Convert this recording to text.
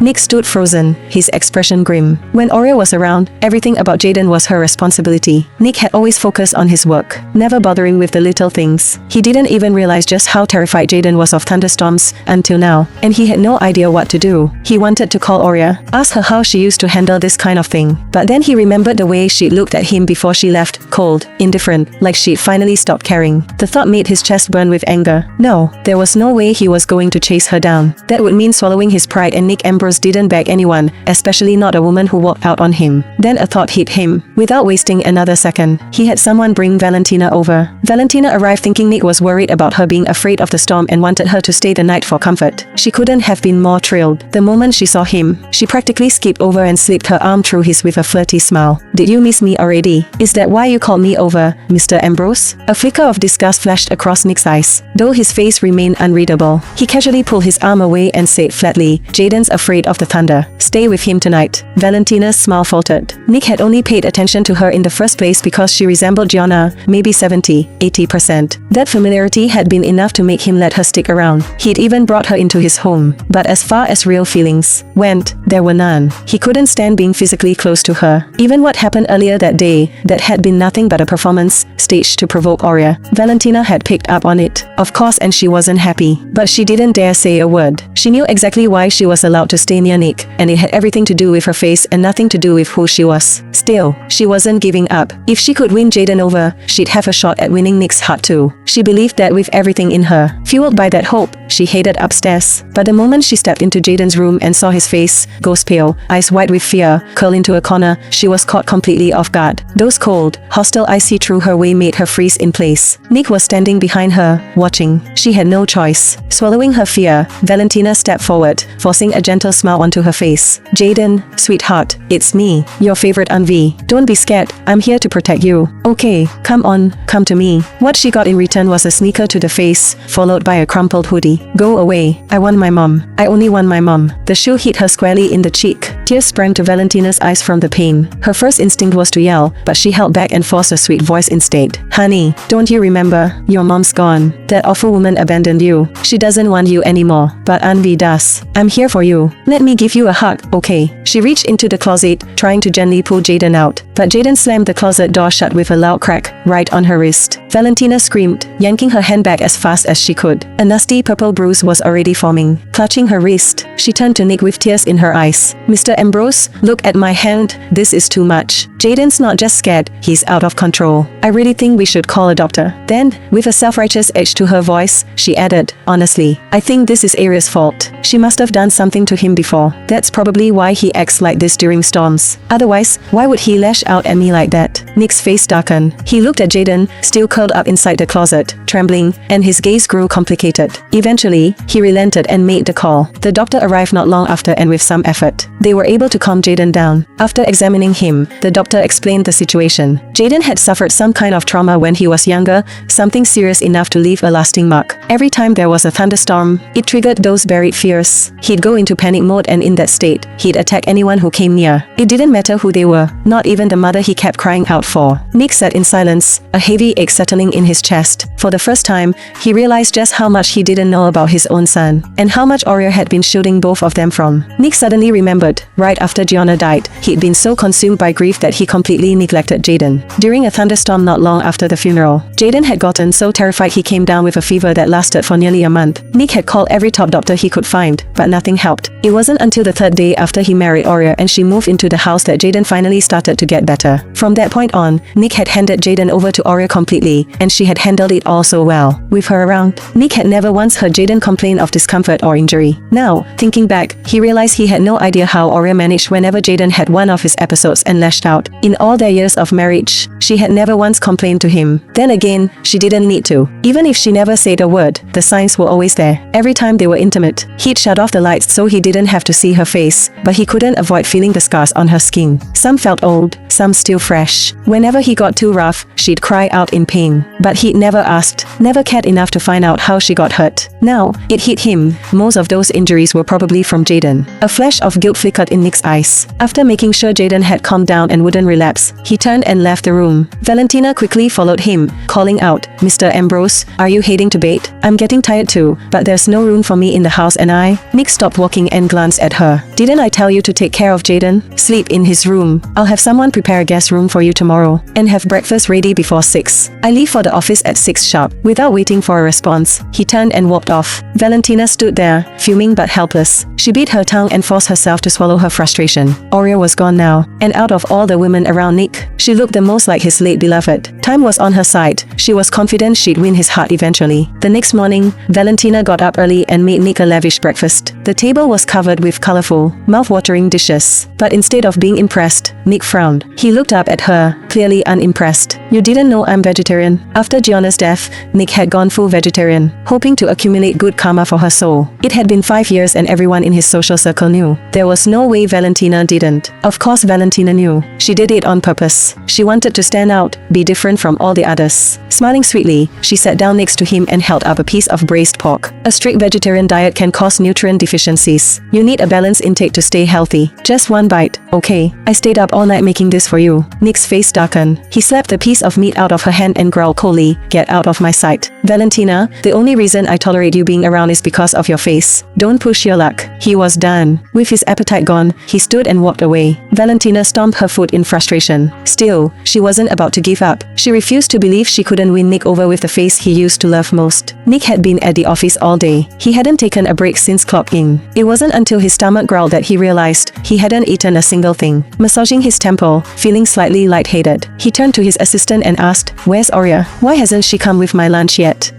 Nick stood frozen, his expression grim. When Aurea was around, everything about Jaden was her responsibility. Nick had always focused on his work, never bothering with the little things. He didn't even realize just how terrified Jaden was of thunderstorms until now, and he had no idea what to do. He wanted to call Aurea, ask her how she used to handle this kind of thing. But then he remembered the way she looked at him before she left, cold, indifferent, like she'd finally stopped caring. The thought made his chest burn with anger. No, there was no way he was going to chase her down. That would mean swallowing his pride, and Nick Ambrose didn't beg anyone, especially not a woman who walked out on him. Then a thought hit him. Without wasting another second, he had someone bring Valentina over. Valentina arrived thinking Nick was worried about her being afraid of the storm and wanted her to stay the night for comfort. She couldn't have been more thrilled. The moment she saw him, she practically skipped over and slipped her arm through his with a flirty smile. "Did you miss me already? Is that why you called me over, Mr. Ambrose?" A flicker of disgust flashed across Nick's eyes. Though his face remained unreadable, he casually pulled his arm away and said flatly, "Jaden's afraid of the thunder. Stay with him tonight." Valentina's smile faltered. Nick had only paid attention to her in the first place because she resembled Gianna, maybe 70–80%. That familiarity had been enough to make him let her stick around. He'd even brought her into his home. But as far as real feelings went, there were none. He couldn't stand being physically close to her. Even what happened earlier that day, that had been nothing but a performance, staged to provoke Aurea. Valentina had picked up on it, of course, and she wasn't happy. But she didn't dare say a word. She knew exactly why she was allowed to stay near Nick, and it had everything to do with her face and nothing to do with who she was. Still, she wasn't giving up. If she could win Jaden over, she'd have a shot at winning Nick's heart too. She believed that with everything in her. Fueled by that hope, she headed upstairs. But the moment she stepped into Jaden's room and saw his face, ghost pale, eyes wide with fear, curl into a corner, she was caught completely off guard. Those cold, hostile eyes see through her way made her freeze in place. Nick was standing behind her, watching. She had no choice. Swallowing her fear, Valentina stepped forward, forcing a gentle smile onto her face. "Jaden, sweetheart, it's me, your favorite Anvi. Don't be scared, I'm here to protect you. Okay, come on, come to me." What she got in return was a sneaker to the face, followed by a crumpled hoodie. "Go away, I want my mom. I only want my mom." The shoe hit her squarely in the cheek. Tears sprang to Valentina's eyes from the pain. Her first instinct was to yell, but she held back and forced a sweet voice instead. "Honey, don't you remember? Your mom's gone. That awful woman abandoned you. She doesn't want you anymore, but Anvi does. I'm here for you. Let me give you a hug, okay?" She reached into the closet, trying to gently pull Jaden out, but Jaden slammed the closet door shut with a loud crack, right on her wrist. Valentina screamed, yanking her hand back as fast as she could. A nasty purple bruise was already forming. Clutching her wrist, she turned to Nick with tears in her eyes. "Mr. Ambrose, look at my hand. This is too much. Jaden's not just scared, he's out of control. I really think we should call a doctor." Then, with a self-righteous edge to her voice, she added, "Honestly, I think this is Aria's fault. She must have done something to him before. That's probably why he acts like this during storms. Otherwise, why would he lash out at me like that?" Nick's face darkened. He looked at Jaden, still curled up inside the closet, trembling, and his gaze grew complicated. Eventually, he relented and made the call. The doctor arrived not long after, and with some effort, they were able to calm Jaden down. After examining him, the doctor explained the situation. Jaden had suffered some kind of trauma when he was younger, something serious enough to leave a lasting mark. Every time there was a thunderstorm, it triggered those buried fears. He'd go into panic mode, and in that state, he'd attack anyone who came near. It didn't matter who they were, not even the mother he kept crying out for. Nick sat in silence, a heavy ache settling in his chest. For the first time, he realized just how much he didn't know about his own son, and how much Aurea had been shielding both of them from. Nick suddenly remembered, right after Gianna died, he'd been so consumed by grief that he completely neglected Jaden. During a thunderstorm not long after the funeral, Jaden had gotten so terrified he came down with a fever that lasted for nearly a month. Nick had called every top doctor he could find, but nothing helped. It wasn't until the third day after he married Aurea and she moved into the house that Jaden finally started to get better. From that point on, Nick had handed Jaden over to Aurea completely, and she had handled it all so well. With her around, Nick had never once heard Jaden complain of discomfort or injury. Now, thinking back, he realized he had no idea how Aurea managed whenever Jaden had one of his episodes and lashed out. In all their years of marriage, she had never once complained to him. Then again, she didn't need to. Even if she never said a word, the signs were always there. Every time they were intimate, he'd shut off the lights so he didn't have to see her face, but he couldn't avoid feeling the scars on her skin. Some felt old, some still fresh. Whenever he got too rough, she'd cry out in pain. But he'd never asked, never cared enough to find out how she got hurt. Now, it hit him. Most of those injuries were probably from Jaden. A flash of guilt flickered in in Nick's eyes. After making sure Jaden had calmed down and wouldn't relapse, he turned and left the room. Valentina quickly followed him, calling out, "Mr. Ambrose, are you heading to bed? I'm getting tired too, but there's no room for me in the house and I..." Nick stopped walking and glanced at her. "Didn't I tell you to take care of Jaden? Sleep in his room. I'll have someone prepare a guest room for you tomorrow, and have breakfast ready before 6. I leave for the office at 6 sharp." Without waiting for a response, he turned and walked off. Valentina stood there, fuming but helpless. She bit her tongue and forced herself to swallow her frustration. Aurea was gone now, and out of all the women around Nick, she looked the most like his late beloved. Time was on her side. She was confident she'd win his heart eventually. The next morning, Valentina got up early and made Nick a lavish breakfast. The table was covered with colorful, mouth-watering dishes. But instead of being impressed, Nick frowned. He looked up at her, clearly unimpressed. "You didn't know I'm vegetarian?" After Gianna's death, Nick had gone full vegetarian, hoping to accumulate good karma for her soul. It had been 5 years and everyone in his social circle knew. There was no way Valentina didn't. Of course Valentina knew. She did it on purpose. She wanted to stand out, be different from all the others. Smiling sweetly, she sat down next to him and held up a piece of braised pork. "A strict vegetarian diet can cause nutrient deficiencies. You need a balanced intake to stay healthy. Just one bite, okay? I stayed up all night making this for you." Nick's face darkened. He slapped the piece of meat out of her hand and growled coldly, "Get out of my sight. Valentina, the only reason I tolerate you being around is because of your face. Don't push your luck." He was done. With his appetite gone, he stood and walked away. Valentina stomped her foot in frustration. Still, she wasn't about to give up. She refused to believe she couldn't win Nick over with the face he used to love most. Nick had been at the office all day. He hadn't taken a break since clock in. It wasn't until his stomach growled that he realized he hadn't eaten a single thing. Massaging his temple, feeling slightly lightheaded, he turned to his assistant and asked, "Where's Aurea? Why hasn't she come with my lunch yet?"